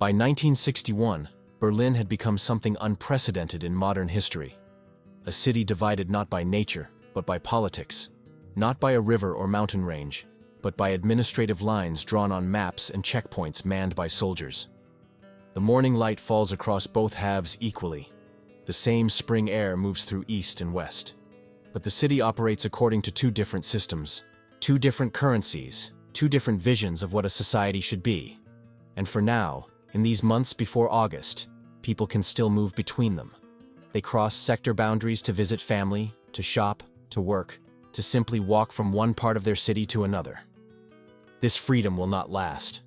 By 1961, Berlin had become something unprecedented in modern history. A city divided not by nature, but by politics. Not by a river or mountain range, but by administrative lines drawn on maps and checkpoints manned by soldiers. The morning light falls across both halves equally. The same spring air moves through east and west. But the city operates according to two different systems, two different currencies, two different visions of what a society should be. And for now, in these months before August, people can still move between them. They cross sector boundaries to visit family, to shop, to work, to simply walk from one part of their city to another. This freedom will not last,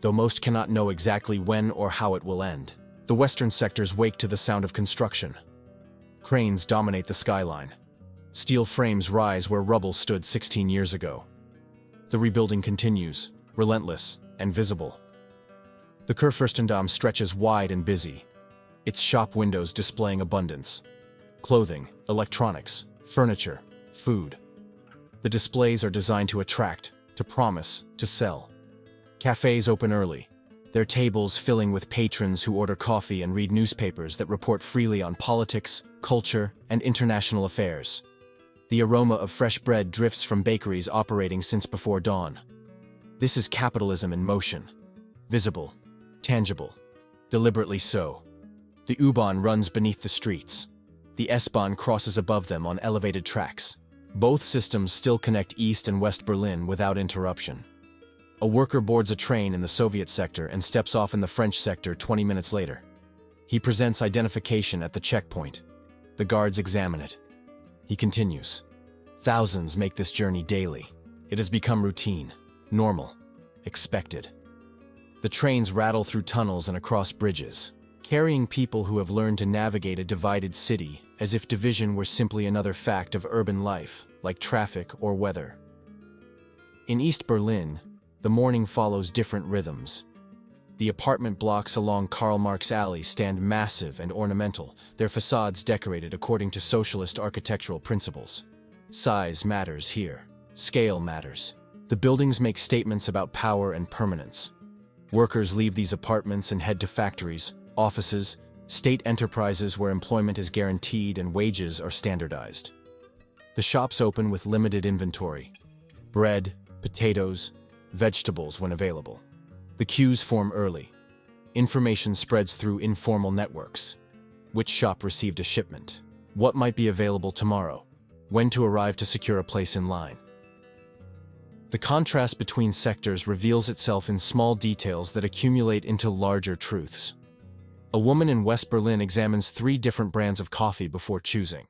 though most cannot know exactly when or how it will end. The western sectors wake to the sound of construction. Cranes dominate the skyline. Steel frames rise where rubble stood 16 years ago. The rebuilding continues, relentless and visible. The Kurfürstendamm stretches wide and busy, its shop windows displaying abundance. Clothing, electronics, furniture, food. The displays are designed to attract, to promise, to sell. Cafes open early, their tables filling with patrons who order coffee and read newspapers that report freely on politics, culture, and international affairs. The aroma of fresh bread drifts from bakeries operating since before dawn. This is capitalism in motion. Visible, tangible, deliberately so. The U-Bahn runs beneath the streets. The S-Bahn crosses above them on elevated tracks. Both systems still connect East and West Berlin without interruption. A worker boards a train in the Soviet sector and steps off in the French sector 20 minutes later. He presents identification at the checkpoint. The guards examine it. He continues. Thousands make this journey daily. It has become routine, normal, expected. The trains rattle through tunnels and across bridges, carrying people who have learned to navigate a divided city as if division were simply another fact of urban life, like traffic or weather. In East Berlin, the morning follows different rhythms. The apartment blocks along Karl Marx Alley stand massive and ornamental, their facades decorated according to socialist architectural principles. Size matters here. Scale matters. The buildings make statements about power and permanence. Workers leave these apartments and head to factories, offices, state enterprises where employment is guaranteed and wages are standardized. The shops open with limited inventory. Bread, potatoes, vegetables when available. The queues form early. Information spreads through informal networks. Which shop received a shipment? What might be available tomorrow? When to arrive to secure a place in line? The contrast between sectors reveals itself in small details that accumulate into larger truths. A woman in West Berlin examines 3 different brands of coffee before choosing.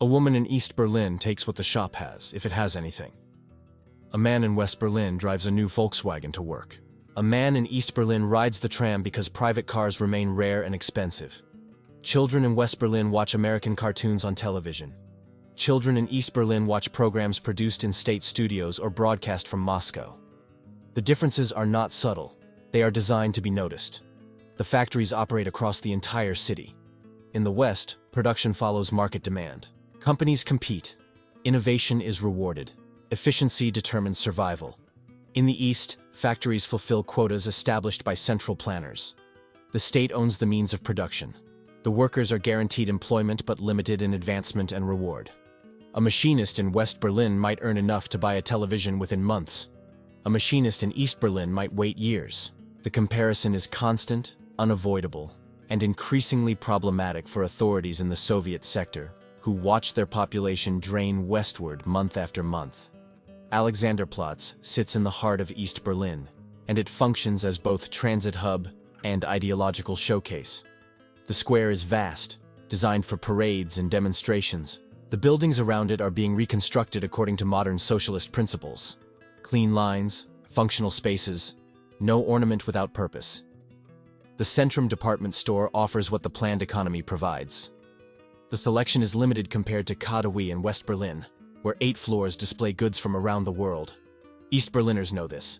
A woman in East Berlin takes what the shop has, if it has anything. A man in West Berlin drives a new Volkswagen to work. A man in East Berlin rides the tram because private cars remain rare and expensive. Children in West Berlin watch American cartoons on television. Children in East Berlin watch programs produced in state studios or broadcast from Moscow. The differences are not subtle. They are designed to be noticed. The factories operate across the entire city. In the West, production follows market demand. Companies compete. Innovation is rewarded. Efficiency determines survival. In the East, factories fulfill quotas established by central planners. The state owns the means of production. The workers are guaranteed employment but limited in advancement and reward. A machinist in West Berlin might earn enough to buy a television within months. A machinist in East Berlin might wait years. The comparison is constant, unavoidable, and increasingly problematic for authorities in the Soviet sector, who watch their population drain westward month after month. Alexanderplatz sits in the heart of East Berlin, and it functions as both transit hub and ideological showcase. The square is vast, designed for parades and demonstrations. The buildings around it are being reconstructed according to modern socialist principles. Clean lines, functional spaces, no ornament without purpose. The Centrum department store offers what the planned economy provides. The selection is limited compared to Katowice in West Berlin, where 8 floors display goods from around the world. East Berliners know this.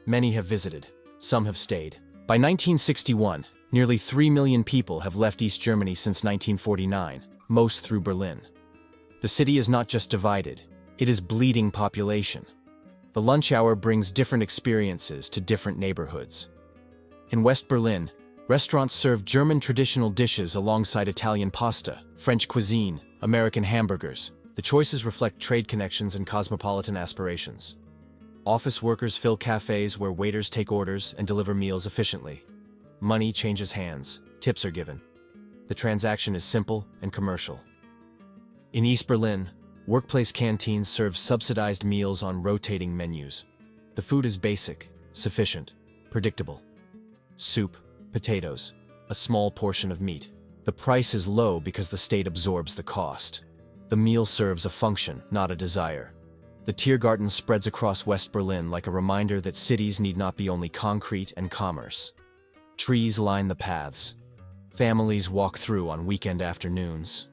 Many have visited, some have stayed. By 1961, nearly 3 million people have left East Germany since 1949, most through Berlin. The city is not just divided, it is bleeding population. The lunch hour brings different experiences to different neighborhoods. In West Berlin, restaurants serve German traditional dishes alongside Italian pasta, French cuisine, American hamburgers. The choices reflect trade connections and cosmopolitan aspirations. Office workers fill cafes where waiters take orders and deliver meals efficiently. Money changes hands, tips are given. The transaction is simple and commercial. In East Berlin, workplace canteens serve subsidized meals on rotating menus. The food is basic, sufficient, predictable. Soup, potatoes, a small portion of meat. The price is low because the state absorbs the cost. The meal serves a function, not a desire. The Tiergarten spreads across West Berlin like a reminder that cities need not be only concrete and commerce. Trees line the paths. Families walk through on weekend afternoons.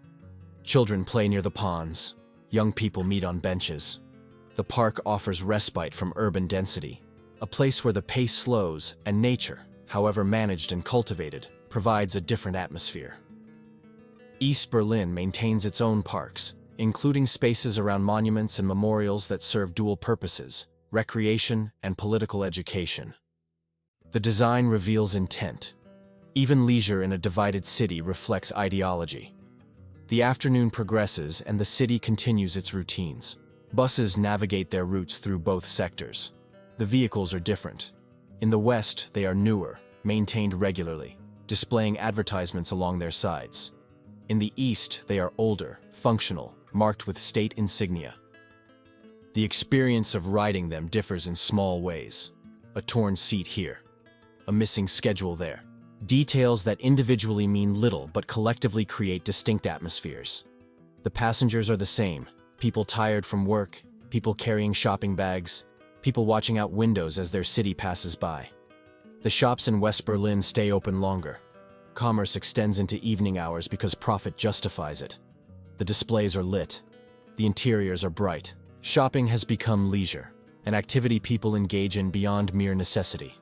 Children play near the ponds. Young people meet on benches. The park offers respite from urban density, a place where the pace slows and nature, however managed and cultivated, provides a different atmosphere. East Berlin maintains its own parks, including spaces around monuments and memorials that serve dual purposes, recreation and political education. The design reveals intent. Even leisure in a divided city reflects ideology. The afternoon progresses and the city continues its routines. Buses navigate their routes through both sectors. The vehicles are different. In the West, they are newer, maintained regularly, displaying advertisements along their sides. In the East, they are older, functional, marked with state insignia. The experience of riding them differs in small ways. A torn seat here, a missing schedule there. Details that individually mean little but collectively create distinct atmospheres. The passengers are the same, people tired from work, people carrying shopping bags, people watching out windows as their city passes by. The shops in West Berlin stay open longer. Commerce extends into evening hours because profit justifies it. The displays are lit. The interiors are bright. Shopping has become leisure, an activity people engage in beyond mere necessity.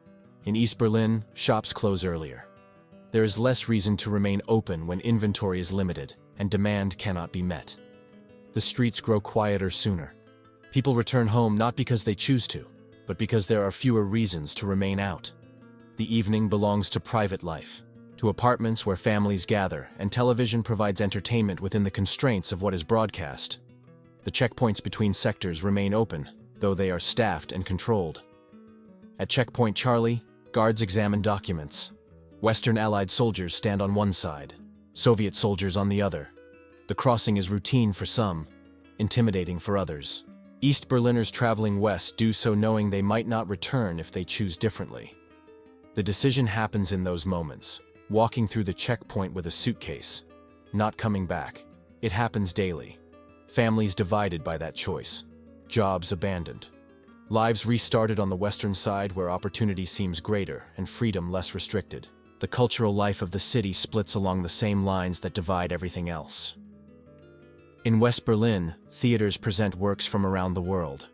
In East Berlin, shops close earlier. There is less reason to remain open when inventory is limited and demand cannot be met. The streets grow quieter sooner. People return home not because they choose to, but because there are fewer reasons to remain out. The evening belongs to private life, to apartments where families gather, and television provides entertainment within the constraints of what is broadcast. The checkpoints between sectors remain open, though they are staffed and controlled. At Checkpoint Charlie, guards examine documents. Western Allied soldiers stand on one side, Soviet soldiers on the other. The crossing is routine for some, intimidating for others. East Berliners traveling west do so knowing they might not return if they choose differently. The decision happens in those moments, walking through the checkpoint with a suitcase, not coming back. It happens daily. Families divided by that choice. Jobs abandoned. Lives restarted on the western side where opportunity seems greater and freedom less restricted. The cultural life of the city splits along the same lines that divide everything else. In West Berlin, theaters present works from around the world.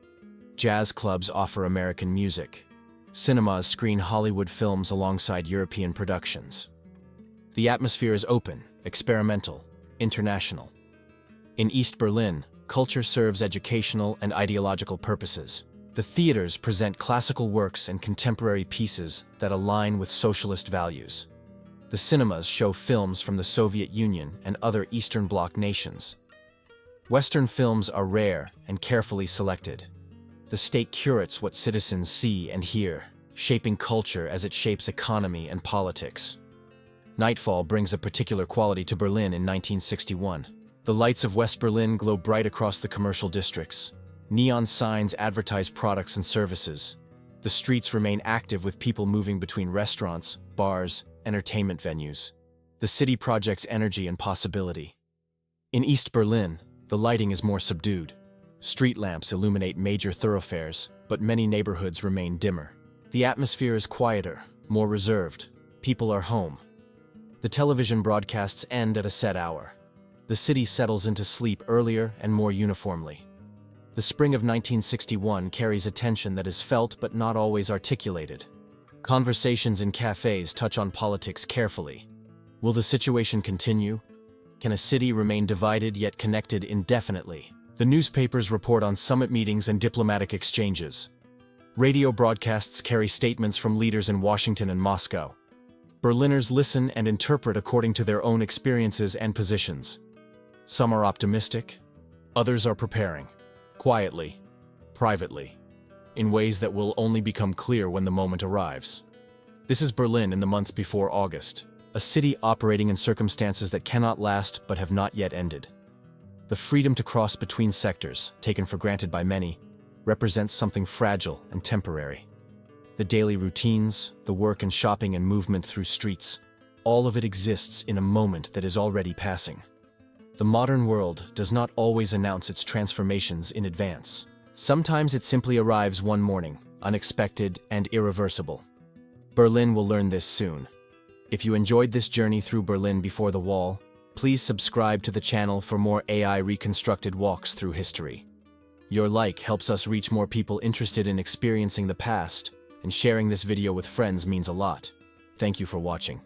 Jazz clubs offer American music. Cinemas screen Hollywood films alongside European productions. The atmosphere is open, experimental, international. In East Berlin, culture serves educational and ideological purposes. The theaters present classical works and contemporary pieces that align with socialist values. The cinemas show films from the Soviet Union and other Eastern Bloc nations. Western films are rare and carefully selected. The state curates what citizens see and hear, shaping culture as it shapes economy and politics. Nightfall brings a particular quality to Berlin in 1961. The lights of West Berlin glow bright across the commercial districts. Neon signs advertise products and services. The streets remain active with people moving between restaurants, bars, entertainment venues. The city projects energy and possibility. In East Berlin, the lighting is more subdued. Street lamps illuminate major thoroughfares, but many neighborhoods remain dimmer. The atmosphere is quieter, more reserved. People are home. The television broadcasts end at a set hour. The city settles into sleep earlier and more uniformly. The spring of 1961 carries a tension that is felt but not always articulated. Conversations in cafes touch on politics carefully. Will the situation continue? Can a city remain divided yet connected indefinitely? The newspapers report on summit meetings and diplomatic exchanges. Radio broadcasts carry statements from leaders in Washington and Moscow. Berliners listen and interpret according to their own experiences and positions. Some are optimistic, others are preparing, quietly, privately, in ways that will only become clear when the moment arrives. This is Berlin in the months before August, a city operating in circumstances that cannot last but have not yet ended. The freedom to cross between sectors, taken for granted by many, represents something fragile and temporary. The daily routines, the work and shopping and movement through streets, all of it exists in a moment that is already passing. The modern world does not always announce its transformations in advance. Sometimes it simply arrives one morning, unexpected and irreversible. Berlin will learn this soon. If you enjoyed this journey through Berlin before the wall, please subscribe to the channel for more AI reconstructed walks through history. Your like helps us reach more people interested in experiencing the past, and sharing this video with friends means a lot. Thank you for watching.